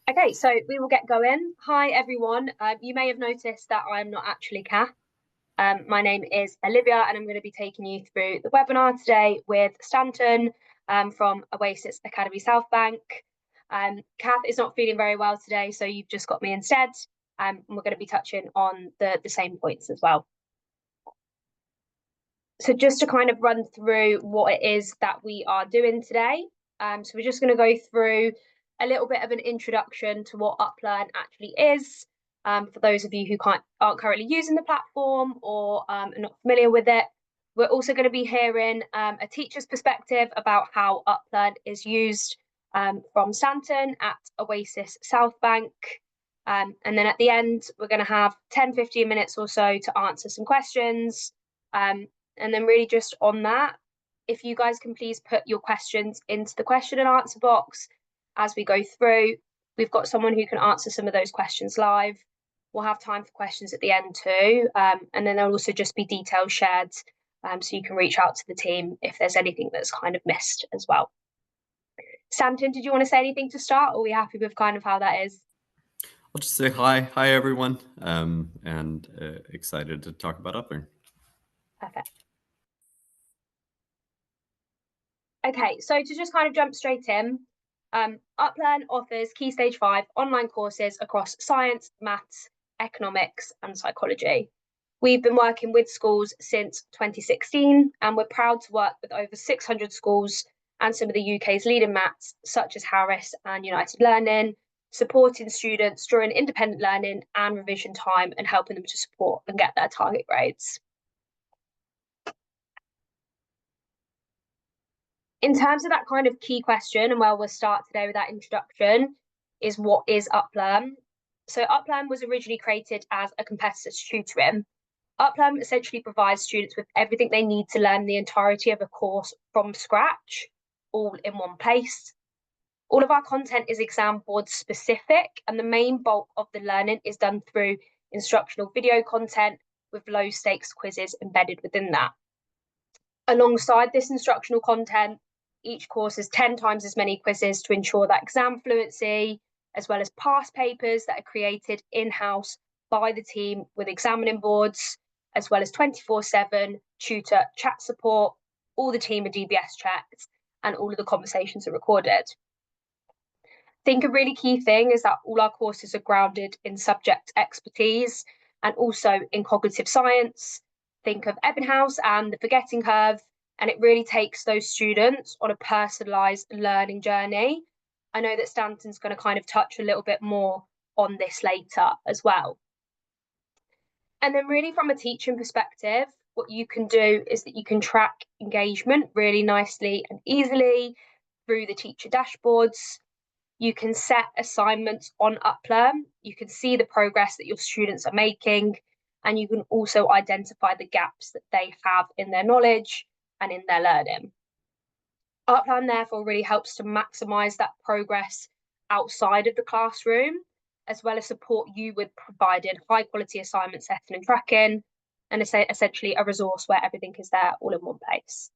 Okay, so we will get going. Hi, everyone. You may have noticed that I'm not actually Kath. My name is Olivia, and I'm going to be taking you through the webinar today with Stanton from Oasis Academy South Bank. Kath is not feeling very well today, so you've just got me instead. And we're going to be touching on the same points as well. So just to kind of run through what it is that we are doing today. So we're just going to go through a little bit of an introduction to what UpLearn actually is, for those of you who aren't currently using the platform or are not familiar with it. We're also going to be hearing a teacher's perspective about how UpLearn is used from Stanton at Oasis South Bank. And then at the end, we're going to have 10-15 minutes or so to answer some questions. And then really just on that, if you guys can please put your questions into the question and answer box as we go through. We've got someone who can answer some of those questions live. We'll have time for questions at the end too. And then there'll also just be details shared, so you can reach out to the team if there's anything that's kind of missed as well. Stanton, did you want to say anything to start, or are we happy with kind of how that is? I'll just say hi everyone, and excited to talk about UpLearn. Perfect. Okay, so to just kind of jump straight in, UpLearn offers Key Stage 5 online courses across science, maths, economics, and psychology. We've been working with schools since 2016, and we're proud to work with over 600 schools and some of the UK's leading maths, such as Harris and United Learning, supporting students during independent learning and revision time and helping them to support and get their target grades. In terms of that kind of key question, and where we'll start today with that introduction, is what is UpLearn? So UpLearn was originally created as a competitor to tutoring. UpLearn essentially provides students with everything they need to learn the entirety of a course from scratch, all in one place. All of our content is exam board specific, and the main bulk of the learning is done through instructional video content with low stakes quizzes embedded within that. Alongside this instructional content, each course has 10 times as many quizzes to ensure that exam fluency, as well as past papers that are created in-house by the team with examining boards, as well as 24/7 tutor chat support. All the team are DBS checked, and all of the conversations are recorded. I think a really key thing is that all our courses are grounded in subject expertise and also in cognitive science. Think of Ebbinghaus and the forgetting curve, and it really takes those students on a personalised learning journey. I know that Stanton's going to kind of touch a little bit more on this later as well. And then really from a teaching perspective, what you can do is that you can track engagement really nicely and easily through the teacher dashboards. You can set assignments on UpLearn. You can see the progress that your students are making, and you can also identify the gaps that they have in their knowledge and in their learning. UpLearn therefore really helps to maximise that progress outside of the classroom, as well as support you with providing high quality assignment setting and tracking, and essentially a resource where everything is there all in one place.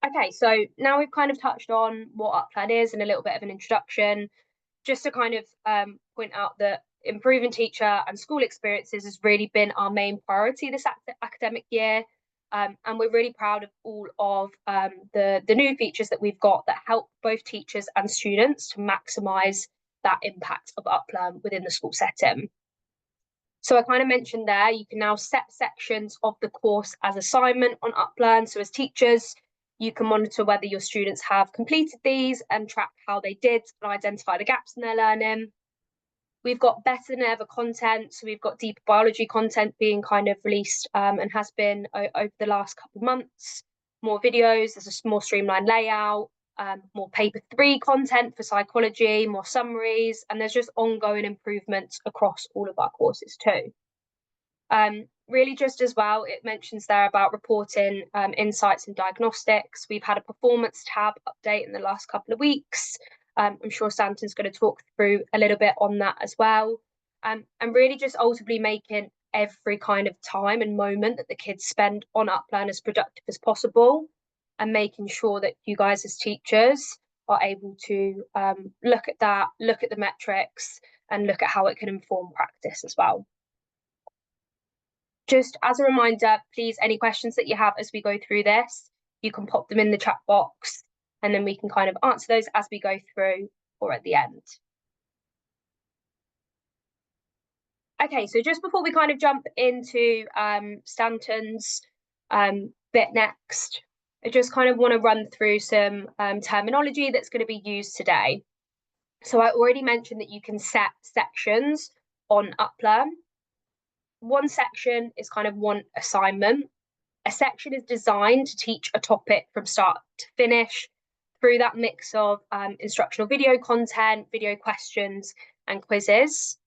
Okay, so now we've kind of touched on what UpLearn is and a little bit of an introduction, just to kind of point out that improving teacher and school experiences has really been our main priority this academic year. And we're really proud of all of the new features that we've got that help both teachers and students to maximise that impact of UpLearn within the school setting. So I kind of mentioned there, you can now set sections of the course as assignment on UpLearn. So as teachers, you can monitor whether your students have completed these and track how they did and identify the gaps in their learning. We've got better than ever content. So we've got deeper biology content being kind of released and has been over the last couple of months. More videos, there's a more streamlined layout, more paper 3 content for psychology, more summaries, and there's just ongoing improvements across all of our courses too. Really just as well, it mentions there about reporting insights and diagnostics. We've had a performance tab update in the last couple of weeks. I'm sure Stanton's going to talk through a little bit on that as well. And really just ultimately making every kind of time and moment that the kids spend on UpLearn as productive as possible, and making sure that you guys as teachers are able to look at that, look at the metrics, and look at how it can inform practice as well. Just as a reminder, please, any questions that you have as we go through this, you can pop them in the chat box, and then we can kind of answer those as we go through or at the end. Okay, so just before we kind of jump into Stanton's bit next, I just kind of want to run through some terminology that's going to be used today. So I already mentioned that you can set sections on UpLearn. One section is kind of one assignment. A section is designed to teach a topic from start to finish through that mix of instructional video content, video questions, and quizzes.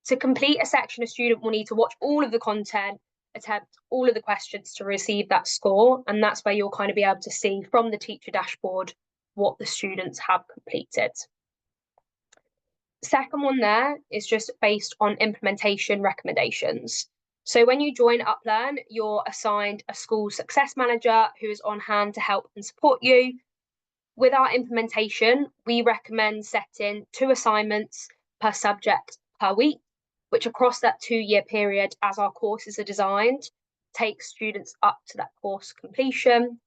To complete a section, a student will need to watch all of the content, attempt all of the questions to receive that score, and that's where you'll kind of be able to see from the teacher dashboard what the students have completed. Second one there is just based on implementation recommendations. So when you join UpLearn, you're assigned a school success manager who is on hand to help and support you. With our implementation, we recommend setting 2 assignments per subject per week, which across that 2-year period, as our courses are designed, takes students up to that course completion.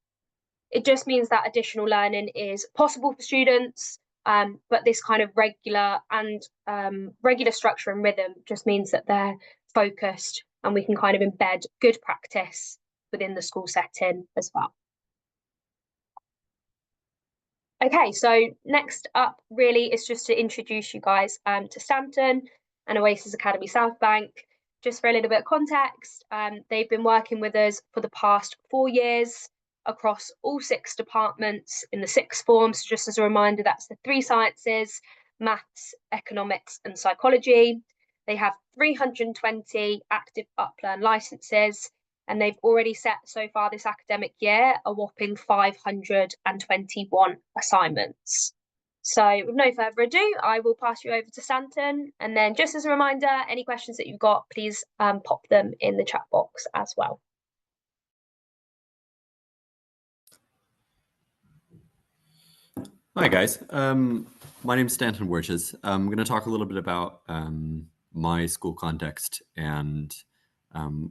It just means that additional learning is possible for students, but this kind of regular structure and rhythm just means that they're focused and we can kind of embed good practice within the school setting as well. Okay, so next up really is just to introduce you guys to Stanton and Oasis Academy South Bank. Just for a little bit of context, they've been working with us for the past 4 years across all 6 departments in the 6th form. So just as a reminder, that's the 3 sciences, maths, economics, and psychology. They have 320 active UpLearn licenses, and they've already set so far this academic year a whopping 521 assignments. So with no further ado, I will pass you over to Stanton, and then just as a reminder, any questions that you've got, please pop them in the chat box as well. Hi guys, my name is Stanton Wertjes. I'm going to talk a little bit about my school context and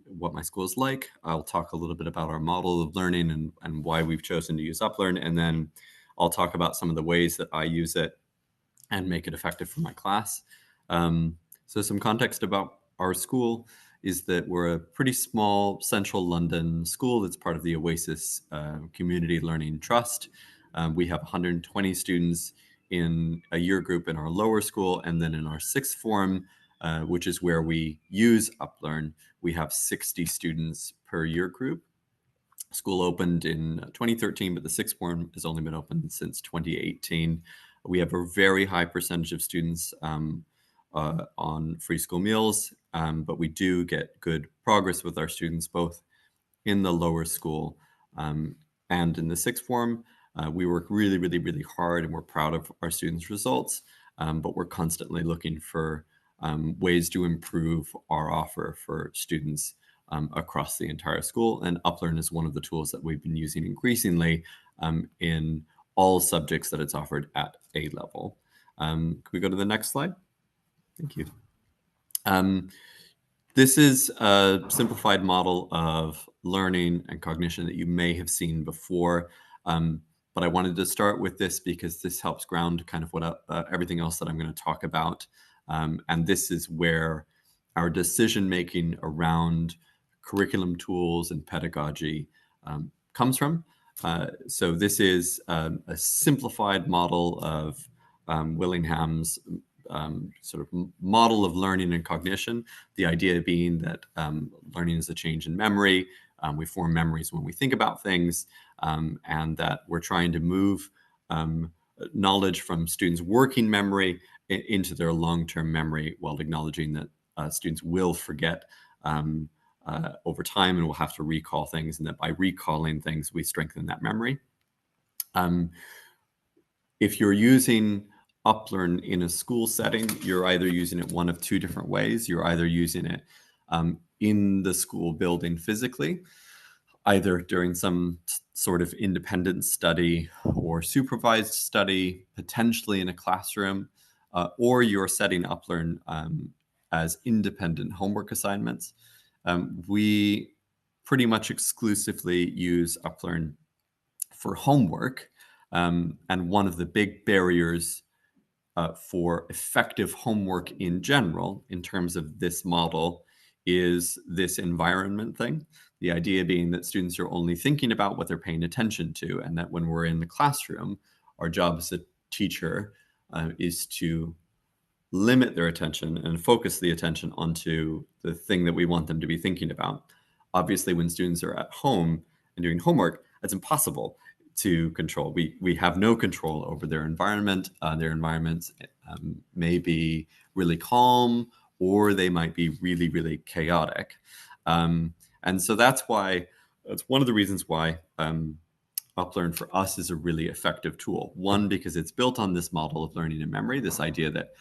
what my school is like. I'll talk a little bit about our model of learning and why we've chosen to use UpLearn, and then I'll talk about some of the ways that I use it and make it effective for my class. So some context about our school is that we're a pretty small central London school that's part of the Oasis Community Learning Trust. We have 120 students in a year group in our lower school, and then in our 6th form, which is where we use UpLearn, we have 60 students per year group. School opened in 2013, but the 6th form has only been open since 2018. We have a very high percentage of students on free school meals, but we do get good progress with our students both in the lower school and in the 6th form. We work really, really, really hard, and we're proud of our students' results, but we're constantly looking for ways to improve our offer for students across the entire school. And UpLearn is one of the tools that we've been using increasingly in all subjects that it's offered at A level. Can we go to the next slide? Thank you. This is a simplified model of learning and cognition that you may have seen before. But I wanted to start with this because this helps ground kind of what everything else that I'm going to talk about. And this is where our decision-making around curriculum tools and pedagogy comes from. So this is a simplified model of Willingham's sort of model of learning and cognition. The idea being that learning is a change in memory. We form memories when we think about things, and that we're trying to move knowledge from students' working memory into their long-term memory, while acknowledging that students will forget over time and will have to recall things, and that by recalling things, we strengthen that memory. If you're using UpLearn in a school setting, you're either using it one of 2 different ways. You're either using it in the school building physically, either during some sort of independent study or supervised study, potentially in a classroom, or you're setting UpLearn as independent homework assignments. We pretty much exclusively use UpLearn for homework. And one of the big barriers for effective homework in general, in terms of this model, is this environment thing. The idea being that students are only thinking about what they're paying attention to, and that when we're in the classroom, our job as a teacher is to limit their attention and focus the attention onto the thing that we want them to be thinking about. Obviously, when students are at home and doing homework, that's impossible to control. We have no control over their environment. Their environments may be really calm, or they might be really, really chaotic. And so that's one of the reasons why UpLearn for us is a really effective tool. One, because it's built on this model of learning and memory, this idea that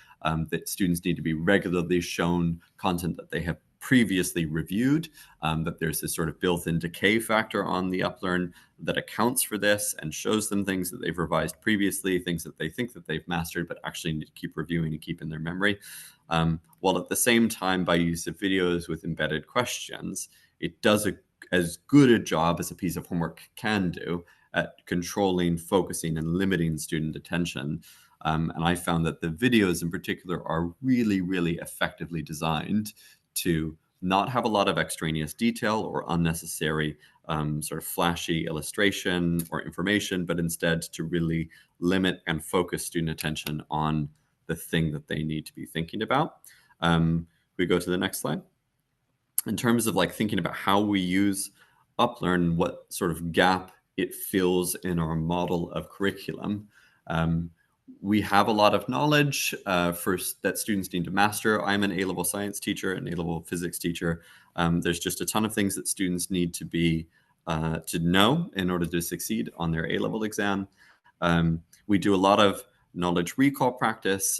that students need to be regularly shown content that they have previously reviewed, that there's this sort of built-in decay factor on the UpLearn that accounts for this and shows them things that they've revised previously, things that they think that they've mastered, but actually need to keep reviewing and keep in their memory. While at the same time, by use of videos with embedded questions, it does as good a job as a piece of homework can do at controlling, focusing, and limiting student attention. And I found that the videos in particular are really, really effectively designed to not have a lot of extraneous detail or unnecessary sort of flashy illustration or information, but instead to really limit and focus student attention on the thing that they need to be thinking about. We go to the next slide. In terms of like thinking about how we use UpLearn, what sort of gap it fills in our model of curriculum. We have a lot of knowledge that students need to master. I'm an A-level science teacher, an A-level physics teacher. There's just a ton of things that students need to know in order to succeed on their A-level exam. We do a lot of knowledge recall practice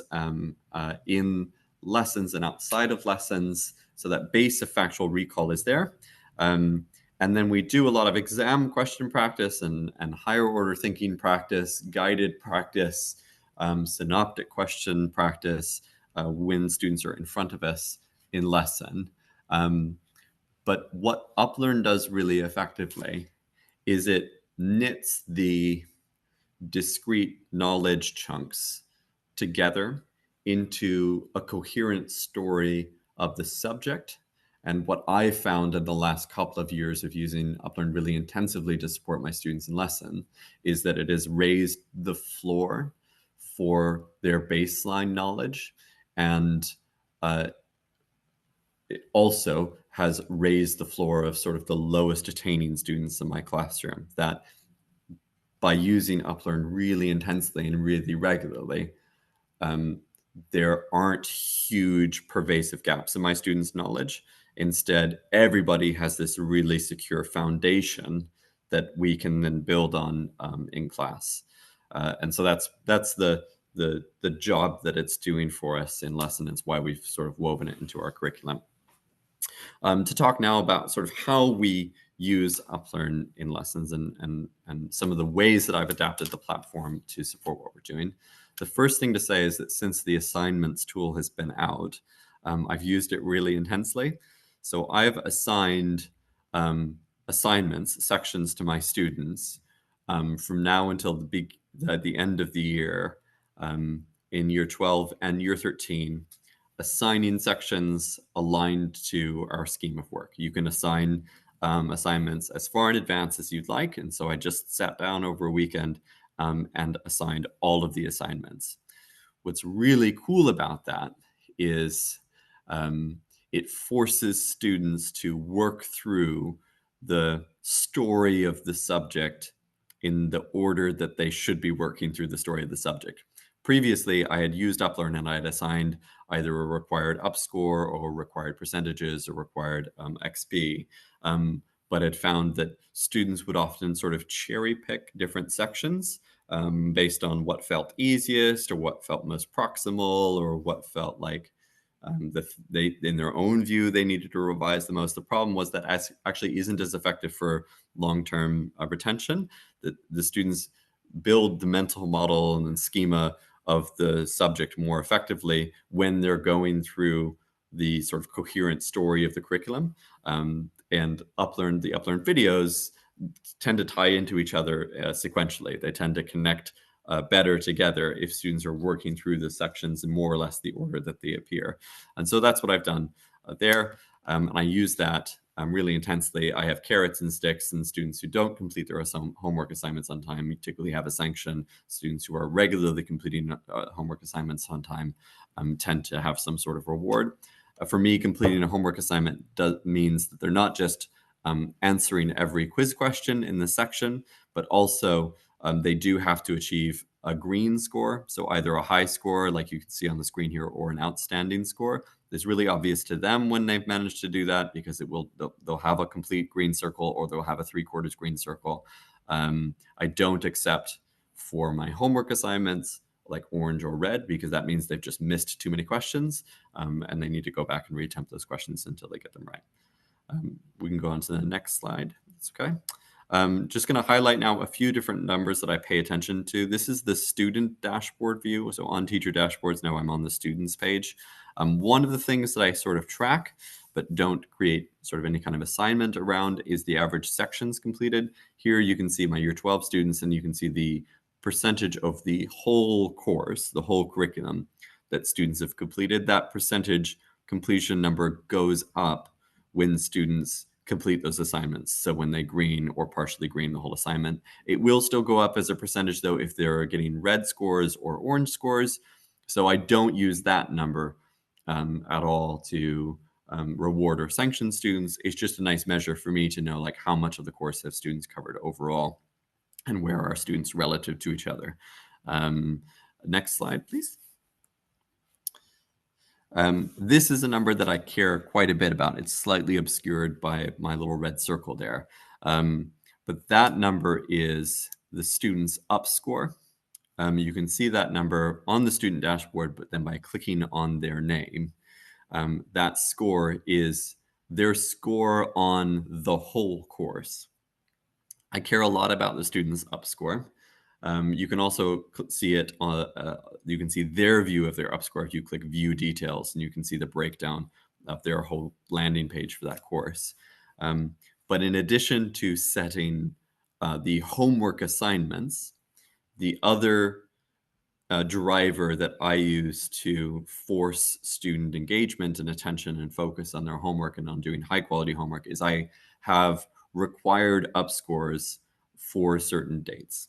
in lessons and outside of lessons, so that base of factual recall is there. And then we do a lot of exam question practice and higher order thinking practice, guided practice, synoptic question practice when students are in front of us in lesson. But what UpLearn does really effectively is it knits the discrete knowledge chunks together into a coherent story of the subject. And what I found in the last couple of years of using UpLearn really intensively to support my students in lesson is that it has raised the floor for their baseline knowledge, and it also has raised the floor of sort of the lowest attaining students in my classroom. That by using UpLearn really intensely and really regularly, there aren't huge pervasive gaps in my students' knowledge. Instead, everybody has this really secure foundation that we can then build on in class. And so that's the job that it's doing for us in lesson. It's why we've sort of woven it into our curriculum. To talk now about sort of how we use UpLearn in lessons and some of the ways that I've adapted the platform to support what we're doing. The first thing to say is that since the assignments tool has been out, I've used it really intensely. So I've assigned assignments, sections to my students from now until the end of the year in year 12 and year 13, assigning sections aligned to our scheme of work. You can assign assignments as far in advance as you'd like. And so I just sat down over a weekend and assigned all of the assignments. What's really cool about that is it forces students to work through the story of the subject in the order that they should be working through the story of the subject. Previously, I had used UpLearn and I had assigned either a required upscore or required percentages or required XP, but had found that students would often sort of cherry pick different sections based on what felt easiest or what felt most proximal or what felt like They, in their own view, they needed to revise the most. The problem was that actually isn't as effective for long-term retention. That the students build the mental model and schema of the subject more effectively when they're going through the sort of coherent story of the curriculum. And the uplearn videos tend to tie into each other sequentially. They tend to connect better together if students are working through the sections in more or less the order that they appear. And so that's what I've done there. And I use that really intensely. I have carrots and sticks, and students who don't complete their homework assignments on time typically have a sanction. Students who are regularly completing homework assignments on time tend to have some sort of reward. For me, completing a homework assignment means that they're not just answering every quiz question in the section, but also they do have to achieve a green score. So either a high score, like you can see on the screen here, or an outstanding score. It's really obvious to them when they've managed to do that, because they'll have a complete green circle, or they'll have a 3/4 green circle. I don't accept for my homework assignments like orange or red, because that means they've just missed too many questions, and they need to go back and reattempt those questions until they get them right. We can go on to the next slide. That's okay. Just going to highlight now a few different numbers that I pay attention to. This is the student dashboard view. So on teacher dashboards, now I'm on the students page. One of the things that I sort of track, but don't create sort of any kind of assignment around, is the average sections completed. Here you can see my year 12 students, and you can see the percentage of the whole course, the whole curriculum that students have completed. That percentage completion number goes up when students complete those assignments. So when they green or partially green the whole assignment. It will still go up as a percentage, though, if they're getting red scores or orange scores. So I don't use that number at all to reward or sanction students. It's just a nice measure for me to know, like, how much of the course have students covered overall, and where are students relative to each other. Next slide, please. This is a number that I care quite a bit about. It's slightly obscured by my little red circle there. But that number is the student's up score. You can see that number on the student dashboard, but then by clicking on their name, that score is their score on the whole course. I care a lot about the student's up score. You can also see it on, you can see their view of their up score if you click view details, and you can see the breakdown of their whole landing page for that course. But in addition to setting the homework assignments, the other driver that I use to force student engagement and attention and focus on their homework and on doing high quality homework is I have required up scores for certain dates.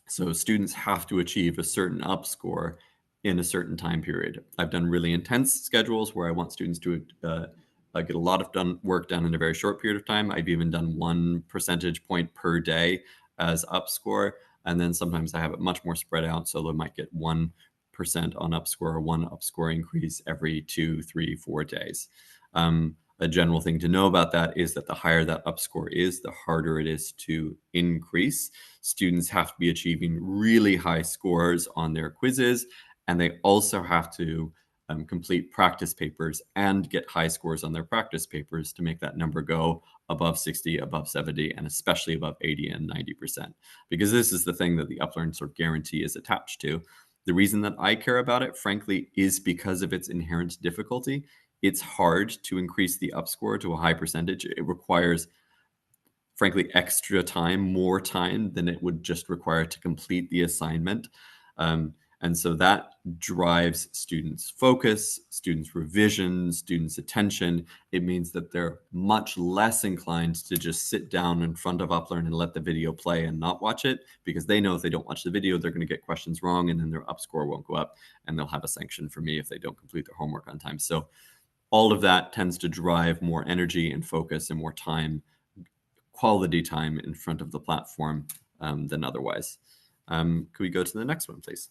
So students have to achieve a certain up score in a certain time period. I've done really intense schedules where I want students to get a lot of work done in a very short period of time. I've even done 1 percentage point per day as up score. And then sometimes I have it much more spread out. So they might get 1% on up score, or 1 up score increase every 2, 3, 4 days. A general thing to know about that is that the higher that up score is, the harder it is to increase. Students have to be achieving really high scores on their quizzes, and they also have to complete practice papers and get high scores on their practice papers to make that number go above 60, above 70, and especially above 80 and 90%. Because this is the thing that the UpLearn sort of guarantee is attached to. The reason that I care about it, frankly, is because of its inherent difficulty. It's hard to increase the up score to a high percentage. It requires, frankly, extra time, more time than it would just require to complete the assignment. And so that drives students' focus, students' revision, students' attention. It means that they're much less inclined to just sit down in front of UpLearn and let the video play and not watch it, because they know if they don't watch the video, they're going to get questions wrong, and then their up score won't go up, and they'll have a sanction for me if they don't complete their homework on time. So all of that tends to drive more energy and focus and more time, quality time in front of the platform than otherwise. Could we go to the next one, please?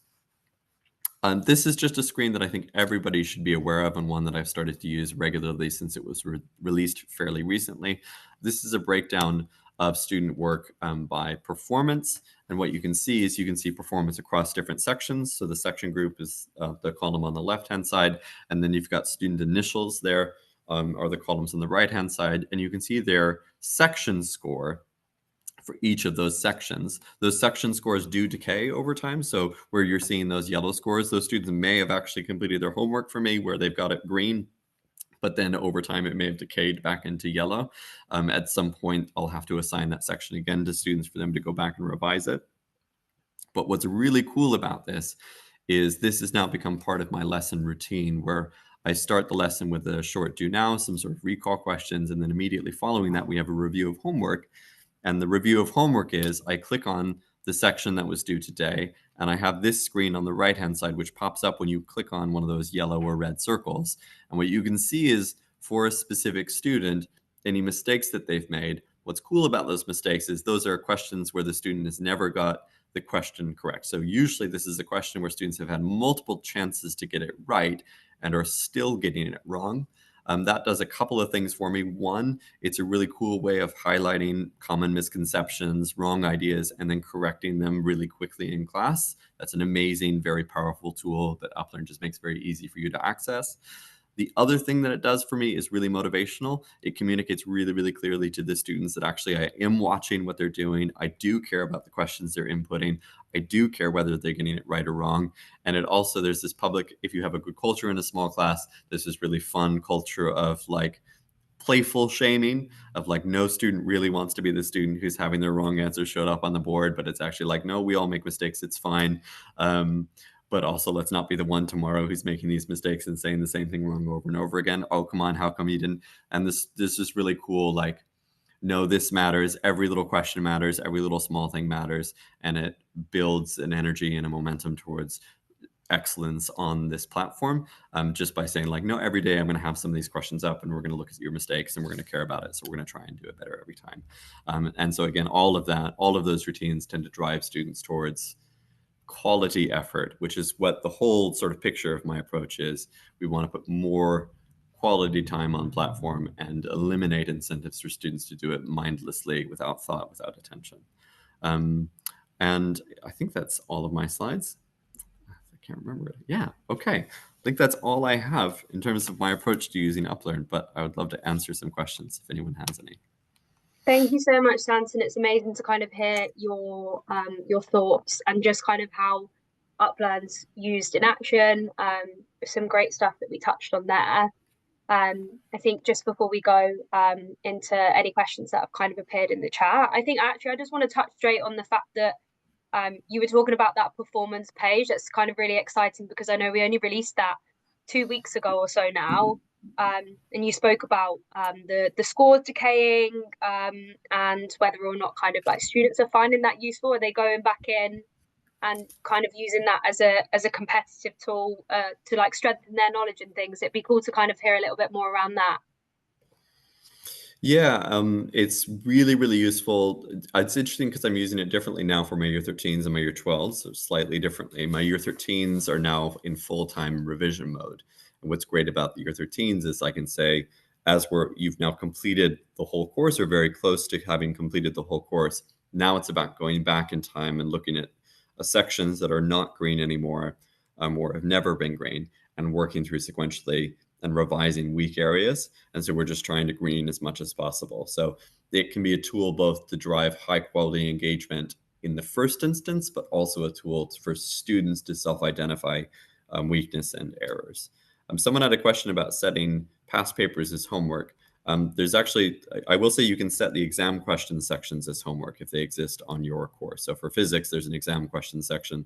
This is just a screen that I think everybody should be aware of, and one that I've started to use regularly since it was released fairly recently. This is a breakdown of student work by performance. And what you can see is you can see performance across different sections. So the section group is the column on the left-hand side, and then you've got student initials there, are the columns on the right-hand side, and you can see their section score for each of those sections. Those section scores do decay over time. So where you're seeing those yellow scores, those students may have actually completed their homework for me where they've got it green, but then over time it may have decayed back into yellow. At some point, I'll have to assign that section again to students for them to go back and revise it. But what's really cool about this is this has now become part of my lesson routine, where I start the lesson with a short do now, some sort of recall questions, and then immediately following that, we have a review of homework. And the review of homework is I click on the section that was due today, and I have this screen on the right-hand side, which pops up when you click on one of those yellow or red circles. And what you can see is for a specific student, any mistakes that they've made. What's cool about those mistakes is those are questions where the student has never got the question correct. So usually this is a question where students have had multiple chances to get it right and are still getting it wrong. That does a couple of things for me. One, it's a really cool way of highlighting common misconceptions, wrong ideas, and then correcting them really quickly in class. That's an amazing, very powerful tool that UpLearn just makes very easy for you to access. The other thing that it does for me is really motivational. It communicates really, really clearly to the students that actually I am watching what they're doing. I do care about the questions they're inputting. I do care whether they're getting it right or wrong. And it also, there's this public, if you have a good culture in a small class, there's this really fun culture of like playful shaming of like no student really wants to be the student who's having their wrong answer showed up on the board, but it's actually like, no, we all make mistakes, it's fine. But also let's not be the one tomorrow who's making these mistakes and saying the same thing wrong over and over again. Oh, come on, how come you didn't? And this is really cool. Like, no, this matters. Every little question matters. Every little small thing matters. And it builds an energy and a momentum towards excellence on this platform, just by saying like, no, every day I'm going to have some of these questions up and we're going to look at your mistakes and we're going to care about it. So we're going to try and do it better every time. And so again, all of those routines tend to drive students towards quality effort, which is what the whole sort of picture of my approach is. We want to put more quality time on platform and eliminate incentives for students to do it mindlessly, without thought, without attention. And I think that's all of my slides. I can't remember it. Yeah, okay. I think that's all I have in terms of my approach to using UpLearn, but I would love to answer some questions if anyone has any. Thank you so much, Stanton. It's amazing to kind of hear your thoughts and just kind of how UpLearn's used in action. Some great stuff that we touched on there. I think just before we go into any questions that have kind of appeared in the chat, I think actually I just want to touch straight on the fact that you were talking about that performance page. That's kind of really exciting because I know we only released that 2 weeks ago or so now. And you spoke about the scores decaying and whether or not kind of like students are finding that useful. Are they going back in and kind of using that as a competitive tool to like strengthen their knowledge and things? It'd be cool to kind of hear a little bit more around that. Yeah, it's really, really useful. It's interesting because I'm using it differently now for my year 13s and my year 12s, so slightly differently. My year 13s are now in full-time revision mode. And what's great about the year 13s is I can say, you've now completed the whole course or very close to having completed the whole course, now it's about going back in time and looking at sections that are not green anymore, or have never been green, and working through sequentially and revising weak areas. And so we're just trying to green as much as possible. So it can be a tool both to drive high quality engagement in the first instance, but also a tool for students to self-identify weakness and errors. Someone had a question about setting past papers as homework. There's actually, I will say you can set the exam question sections as homework if they exist on your course. So for physics, there's an exam question section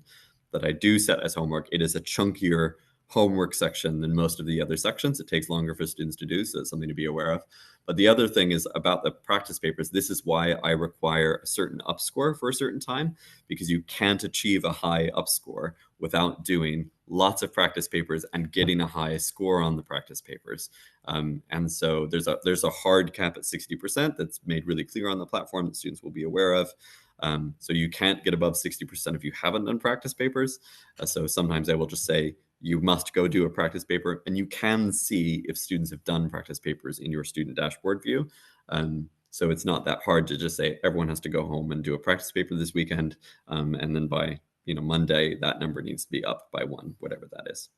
that I do set as homework. It is a chunkier homework section than most of the other sections. It takes longer for students to do, so it's something to be aware of. But the other thing is about the practice papers. This is why I require a certain up score for a certain time, because you can't achieve a high up score without doing lots of practice papers and getting a high score on the practice papers. And so there's a hard cap at 60% that's made really clear on the platform that students will be aware of. So you can't get above 60% if you haven't done practice papers. So sometimes I will just say, you must go do a practice paper, and you can see if students have done practice papers in your student dashboard view. So it's not that hard to just say everyone has to go home and do a practice paper this weekend, and then by Monday that number needs to be up by 1, whatever that is.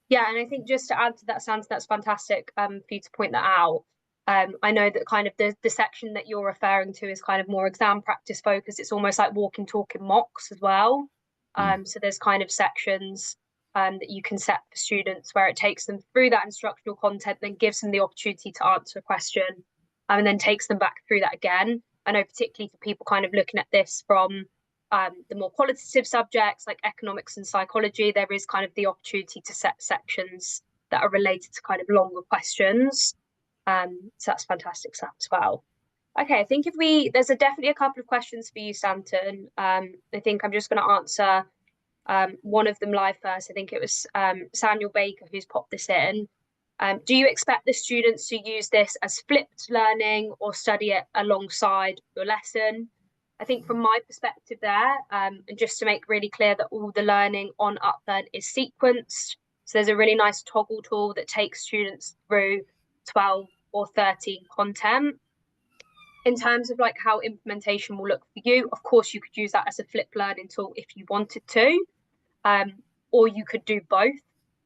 Yeah, and I think just to add to that, Santa, that's fantastic for you to point that out. I know that kind of the section that you're referring to is kind of more exam practice focused. It's almost like walking, talking mocks as well. So there's kind of sections that you can set for students where it takes them through that instructional content, then gives them the opportunity to answer a question, and then takes them back through that again. I know particularly for people kind of looking at this from the more qualitative subjects like economics and psychology, there is kind of the opportunity to set sections that are related to kind of longer questions. So that's fantastic stuff as well. Okay, I think there's definitely a couple of questions for you, Stanton. I think I'm just going to answer one of them live first. I think it was Samuel Baker who's popped this in. Do you expect the students to use this as flipped learning or study it alongside your lesson? I think from my perspective there, and just to make really clear that all the learning on UpLearn is sequenced. So there's a really nice toggle tool that takes students through 12 or 13 content. In terms of like how implementation will look for you, of course, you could use that as a flipped learning tool if you wanted to, or you could do both.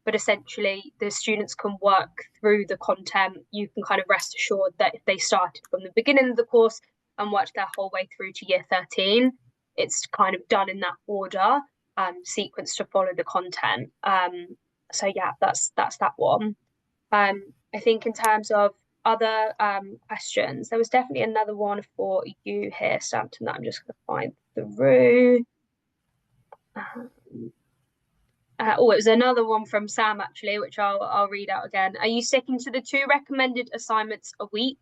But essentially, the students can work through the content. You can kind of rest assured that if they started from the beginning of the course and worked their whole way through to year 13, it's kind of done in that order, sequence to follow the content. So yeah, that's that one. I think in terms of other questions, there was definitely another one for you here, Stanton, that I'm just going to find through. It was another one from Sam, actually, which I'll read out again. Are you sticking to the 2 recommended assignments a week,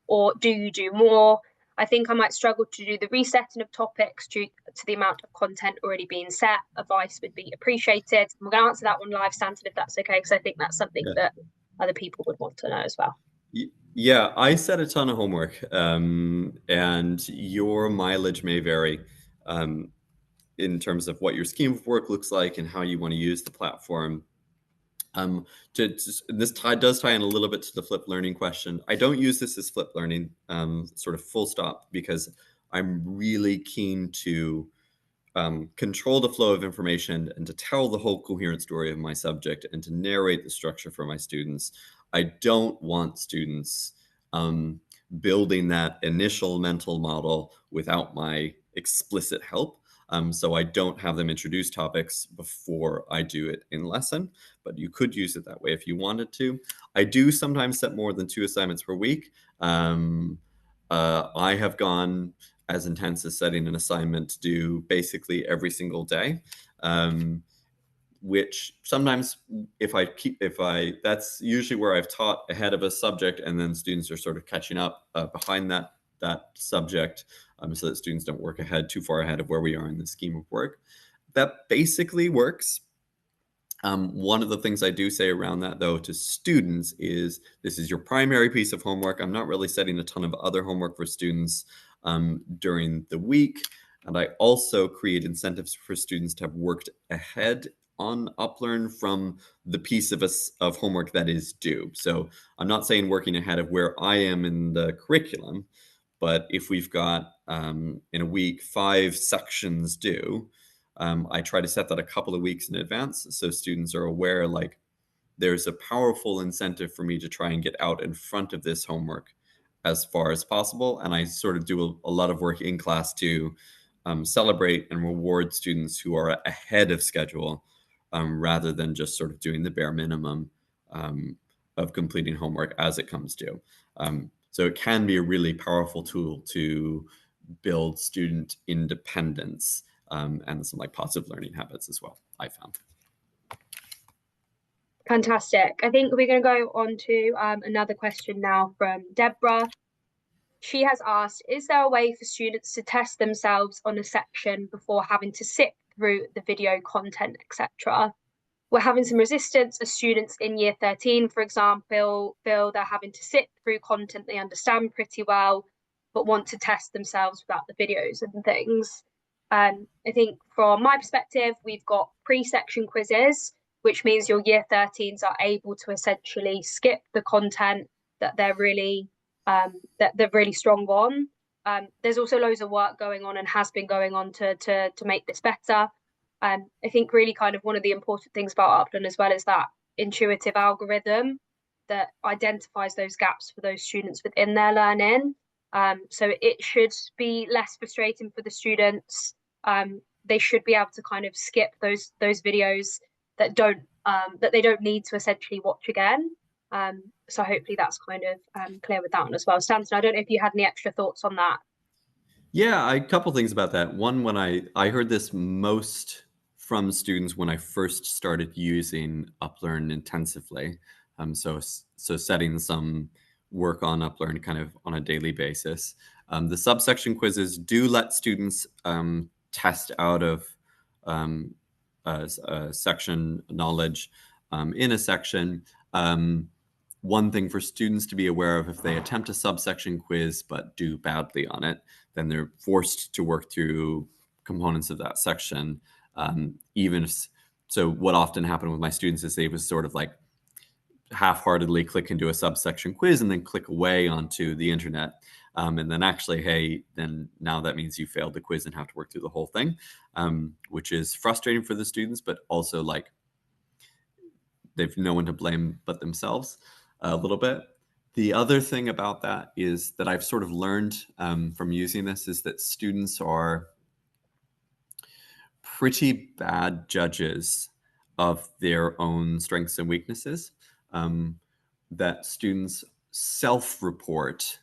or do you do more? I think I might struggle to do the resetting of topics due to the amount of content already being set. Advice would be appreciated. We're going to answer that one live, Stanton, if that's okay, because I think that's something that other people would want to know as well. Yeah, I set a ton of homework, and your mileage may vary in terms of what your scheme of work looks like and how you want to use the platform. This does tie in a little bit to the flipped learning question. I don't use this as flipped learning, sort of full stop, because I'm really keen to control the flow of information and to tell the whole coherent story of my subject and to narrate the structure for my students. I don't want students building that initial mental model without my explicit help. So I don't have them introduce topics before I do it in lesson, but you could use it that way if you wanted to. I do sometimes set more than 2 assignments per week. I have gone as intense as setting an assignment to do basically every single day, which sometimes that's usually where I've taught ahead of a subject, and then students are sort of catching up behind that subject, so that students don't work too far ahead of where we are in the scheme of work. That basically works. One of the things I do say around that, though, to students is this is your primary piece of homework. I'm not really setting a ton of other homework for students during the week. And I also create incentives for students to have worked ahead on UpLearn from the piece of homework that is due. So I'm not saying working ahead of where I am in the curriculum, but if we've got in a week 5 sections due, I try to set that a couple of weeks in advance so students are aware, like, there's a powerful incentive for me to try and get out in front of this homework as far as possible. And I sort of do a lot of work in class to celebrate and reward students who are ahead of schedule, rather than just sort of doing the bare minimum of completing homework as it comes due. So it can be a really powerful tool to build student independence and some like positive learning habits as well, I found. Fantastic. I think we're going to go on to another question now from Deborah. She has asked, is there a way for students to test themselves on a section before having to sit through the video content, etc.? We're having some resistance as students in year 13, for example, feel they're having to sit through content they understand pretty well, but want to test themselves without the videos and things. I think from my perspective, we've got pre-section quizzes, which means your year 13s are able to essentially skip the content that they're really that they're really strong on. There's also loads of work going on and has been going on to make this better. I think really kind of one of the important things about Upland as well is that intuitive algorithm that identifies those gaps for those students within their learning. So it should be less frustrating for the students. They should be able to kind of skip those videos that they don't need to essentially watch again. So hopefully that's kind of clear with that one as well. Stanton, I don't know if you had any extra thoughts on that. Yeah, a couple things about that. One, when I heard this most from students when I first started using Uplearn intensively. So setting some work on Uplearn kind of on a daily basis. The subsection quizzes do let students test out of section knowledge in a section. One thing for students to be aware of, if they attempt a subsection quiz but do badly on it, then they're forced to work through components of that section. So what often happened with my students is they was sort of like half-heartedly click into a subsection quiz and then click away onto the internet. And then actually, hey, then now that means you failed the quiz and have to work through the whole thing, which is frustrating for the students, but also like they've no one to blame but themselves a little bit. The other thing about that is that I've sort of learned from using this is that students are pretty bad judges of their own strengths and weaknesses. That students self-report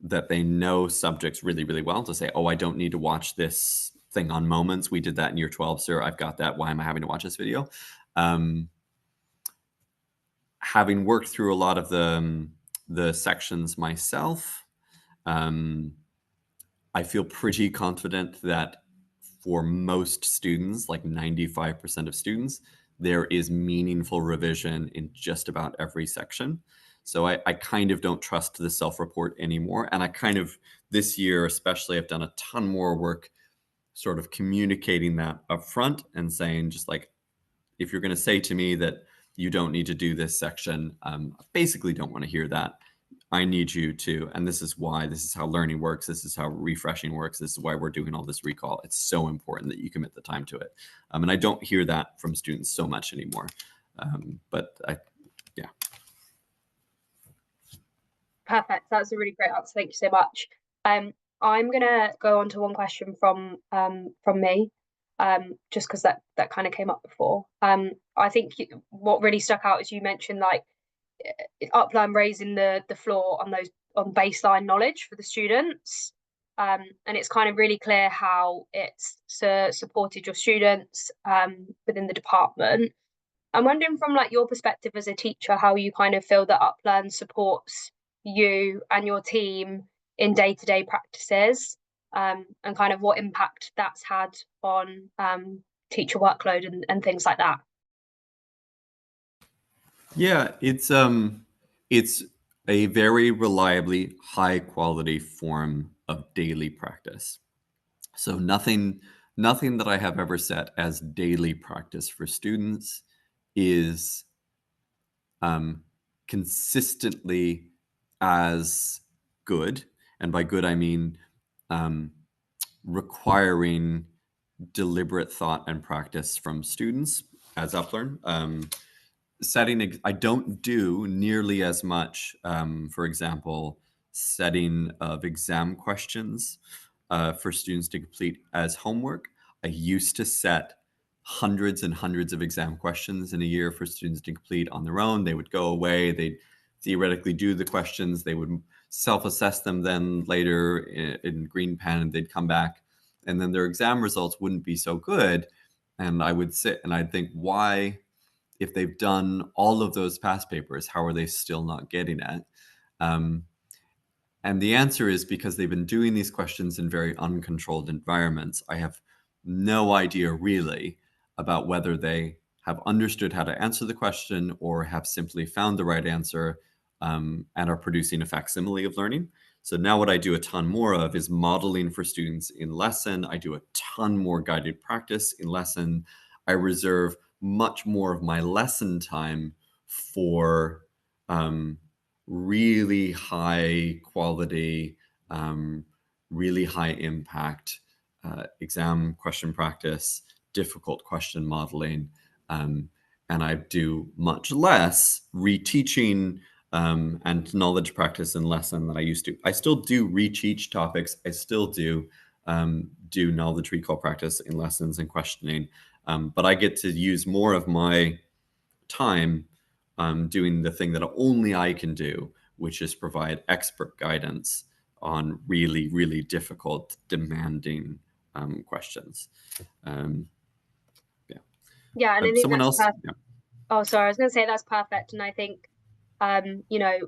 that they know subjects really, really well, to say, oh, I don't need to watch this thing on Moments. We did that in year 12, sir. I've got that. Why am I having to watch this video? Having worked through a lot of the sections myself, I feel pretty confident that for most students, like 95% of students, there is meaningful revision in just about every section. So I kind of don't trust the self-report anymore. And I kind of, this year especially, I've done a ton more work sort of communicating that up front and saying, just like, if you're going to say to me that you don't need to do this section, I basically don't want to hear that. I need you to, and this is why, this is how learning works, this is how refreshing works, this is why we're doing all this recall. It's so important that you commit the time to it. And I don't hear that from students so much anymore. Yeah. Perfect. That's a really great answer. Thank you so much. I'm gonna go on to one question from me, just because that kind of came up before. I think what really stuck out is you mentioned like Upland raising the floor on baseline knowledge for the students. And it's kind of really clear how it's supported your students within the department. I'm wondering from like your perspective as a teacher, how you kind of feel that Upland supports you and your team in day-to-day practices, and kind of what impact that's had on teacher workload and things like that. Yeah, it's a very reliably high quality form of daily practice. So nothing that I have ever set as daily practice for students is consistently as good. And by good, I mean requiring deliberate thought and practice from students as Uplearn. I don't do nearly as much, for example, setting of exam questions for students to complete as homework. I used to set hundreds and hundreds of exam questions in a year for students to complete on their own. They would go away, they'd theoretically do the questions, they would self-assess them then later in green pen, and they'd come back, and then their exam results wouldn't be so good. And I would sit and I'd think, why, if they've done all of those past papers, how are they still not getting it? And the answer is because they've been doing these questions in very uncontrolled environments. I have no idea really about whether they have understood how to answer the question or have simply found the right answer and are producing a facsimile of learning. So now what I do a ton more of is modeling for students in lesson. I do a ton more guided practice in lesson. I reserve much more of my lesson time for really high quality, really high impact exam question practice, difficult question modeling, and I do much less reteaching and knowledge practice in lesson than I used to. I still do reteach topics. I still do knowledge recall practice in lessons and questioning, but I get to use more of my time doing the thing that only I can do, which is provide expert guidance on really, really difficult, demanding questions. Yeah. Yeah, and I think Someone that's else? perfect. Yeah. Oh, sorry, I was going to say that's perfect, and I think you know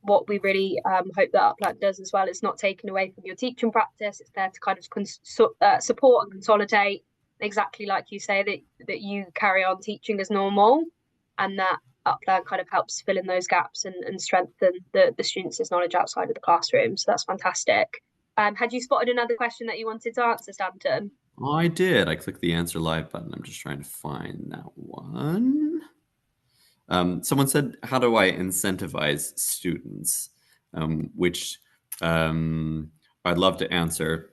what we really hope that Upland does as well. It's not taken away from your teaching practice. It's there to kind of support and consolidate, exactly like you say, that you carry on teaching as normal, and that Upland kind of helps fill in those gaps and strengthen the students' knowledge outside of the classroom. So that's fantastic. Had you spotted another question that you wanted to answer, Stanton? I did. I clicked the answer live button. I'm just trying to find that one. Someone said, how do I incentivize students? Which I'd love to answer.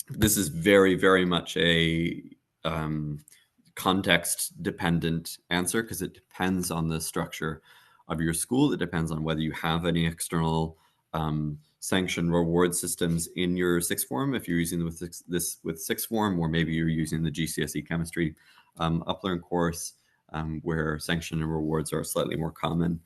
This is very, very much a context dependent answer because it depends on the structure of your school. It depends on whether you have any external sanction reward systems in your sixth form, if you're using this with sixth form, or maybe you're using the GCSE chemistry uplearn course where sanction and rewards are slightly more common.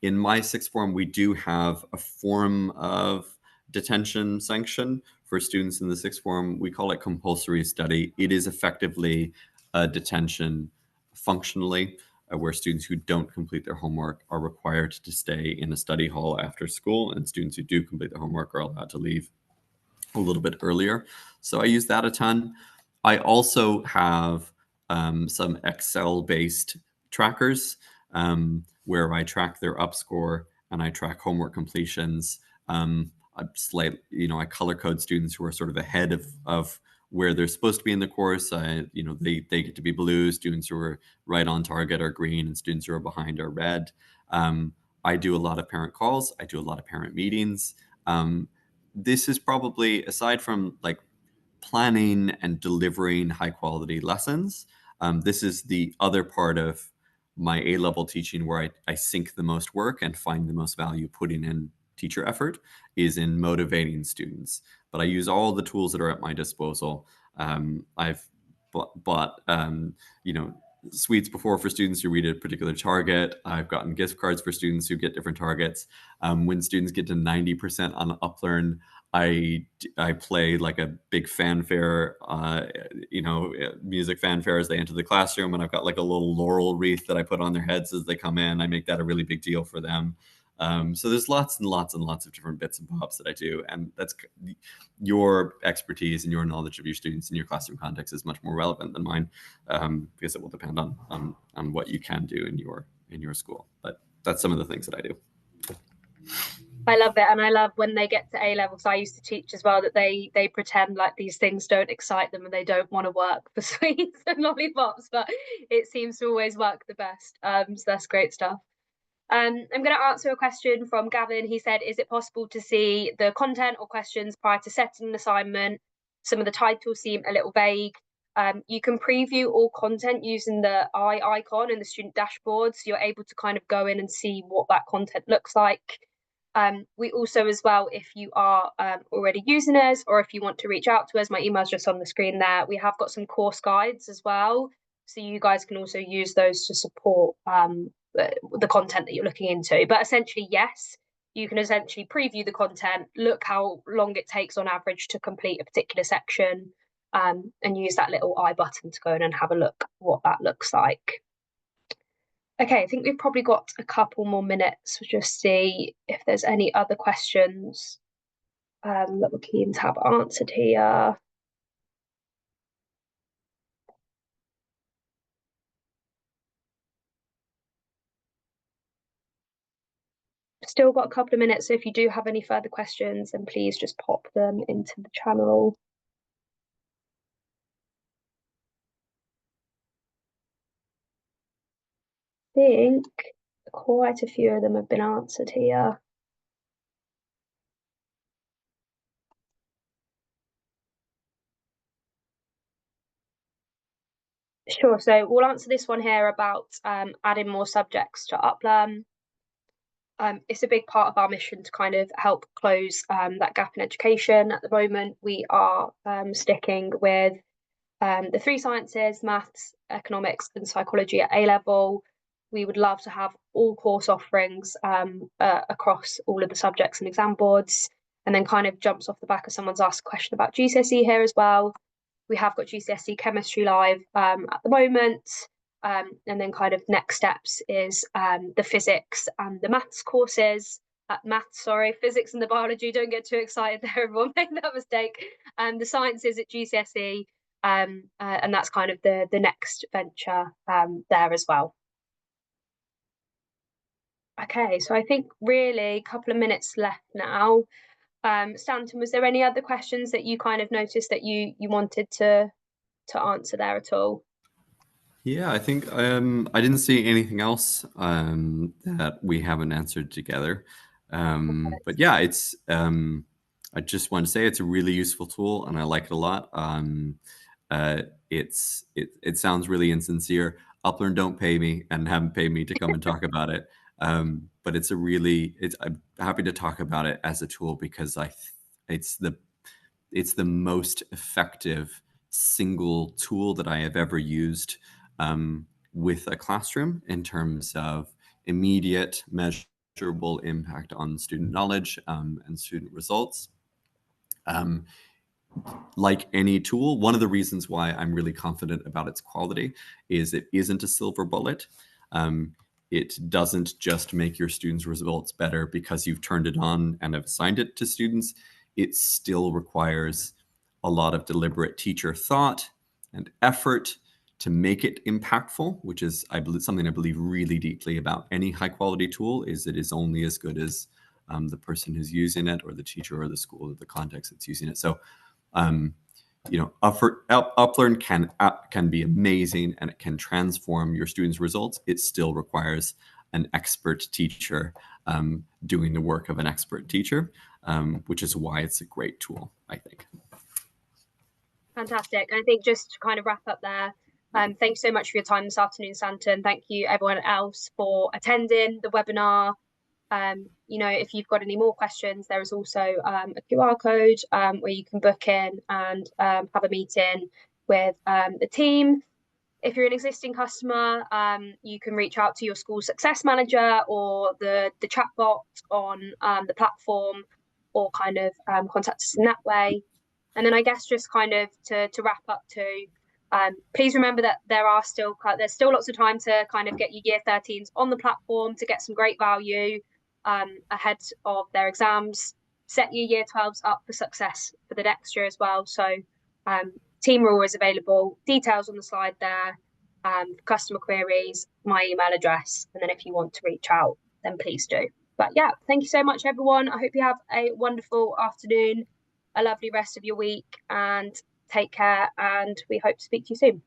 In my sixth form, we do have a form of detention sanction for students in the sixth form. We call it compulsory study. It is effectively a detention functionally, where students who don't complete their homework are required to stay in a study hall after school, and students who do complete their homework are allowed to leave a little bit earlier. So I use that a ton. I also have some Excel-based trackers where I track their up score and I track homework completions. I color code students who are sort of ahead of where they're supposed to be in the course. They get to be blue. Students who are right on target are green, and students who are behind are red. I do a lot of parent calls. I do a lot of parent meetings. This is probably, aside from like planning and delivering high quality lessons, this is the other part of my A-level teaching where I sink the most work and find the most value putting in teacher effort, is in motivating students. But I use all the tools that are at my disposal. I've bought suites before for students who read a particular target. I've gotten gift cards for students who get different targets. When students get to 90% on Uplearn, I play like a big fanfare, music fanfare as they enter the classroom, and I've got like a little laurel wreath that I put on their heads as they come in. I make that a really big deal for them. So there's lots and lots and lots of different bits and bobs that I do, and that's your expertise and your knowledge of your students in your classroom context is much more relevant than mine, because it will depend on what you can do in your school. But that's some of the things that I do. I love it, and I love when they get to A levels. I used to teach as well, that they pretend like these things don't excite them and they don't want to work for sweets and lollipops, but it seems to always work the best. So that's great stuff. I'm going to answer a question from Gavin. He said, is it possible to see the content or questions prior to setting an assignment? Some of the titles seem a little vague. You can preview all content using the eye icon in the student dashboard, so you're able to kind of go in and see what that content looks like. We also, as well, if you are already using us, or if you want to reach out to us, my email's just on the screen there. We have got some course guides as well, so you guys can also use those to support the content that you're looking into. But essentially, yes, you can essentially preview the content, look how long it takes on average to complete a particular section, and use that little I button to go in and have a look what that looks like. Okay, I think we've probably got a couple more minutes to just see if there's any other questions that we're keen to have answered here. Still got a couple of minutes, so if you do have any further questions, then please just pop them into the channel. I think quite a few of them have been answered here. Sure, so we'll answer this one here about adding more subjects to UpLearn. It's a big part of our mission to kind of help close that gap in education. At the moment, we are sticking with the 3 sciences, maths, economics, and psychology at A-level. We would love to have all course offerings across all of the subjects and exam boards, and then kind of jumps off the back of someone's asked a question about GCSE here as well. We have got GCSE chemistry live at the moment. And then kind of next steps is the physics and the maths courses. Physics and the biology. Don't get too excited there, everyone. Make that mistake. The sciences at GCSE, and that's kind of the next venture there as well. Okay, so I think really a couple of minutes left now. Stanton, was there any other questions that you kind of noticed that you wanted to answer there at all? Yeah, I think I didn't see anything else that we haven't answered together. But yeah, it's I just want to say it's a really useful tool and I like it a lot. It sounds really insincere. UpLearn don't pay me and haven't paid me to come and talk about it. But I'm happy to talk about it as a tool because it's the most effective single tool that I have ever used with a classroom in terms of immediate measurable impact on student knowledge and student results. Like any tool, one of the reasons why I'm really confident about its quality is it isn't a silver bullet. It doesn't just make your students' results better because you've turned it on and have assigned it to students. It still requires a lot of deliberate teacher thought and effort to make it impactful, which is something I believe really deeply about any high-quality tool, is it is only as good as the person who's using it or the teacher or the school or the context that's using it. So UpLearn can be amazing and it can transform your students' results. It still requires an expert teacher doing the work of an expert teacher, which is why it's a great tool, I think. Fantastic. I think just to kind of wrap up there, thank you so much for your time this afternoon, Stanton. Thank you everyone else for attending the webinar. If you've got any more questions, there is also a QR code where you can book in and have a meeting with the team. If you're an existing customer, you can reach out to your school success manager or the chatbot on the platform, or kind of contact us in that way. And then I guess just kind of to wrap up too, please remember that there's still lots of time to kind of get your year 13s on the platform to get some great value ahead of their exams. Set your year 12s up for success for the next year as well. So team are always available. Details on the slide there. Customer queries, my email address, and then if you want to reach out, then please do. But yeah, thank you so much, everyone. I hope you have a wonderful afternoon, a lovely rest of your week, and take care. And we hope to speak to you soon.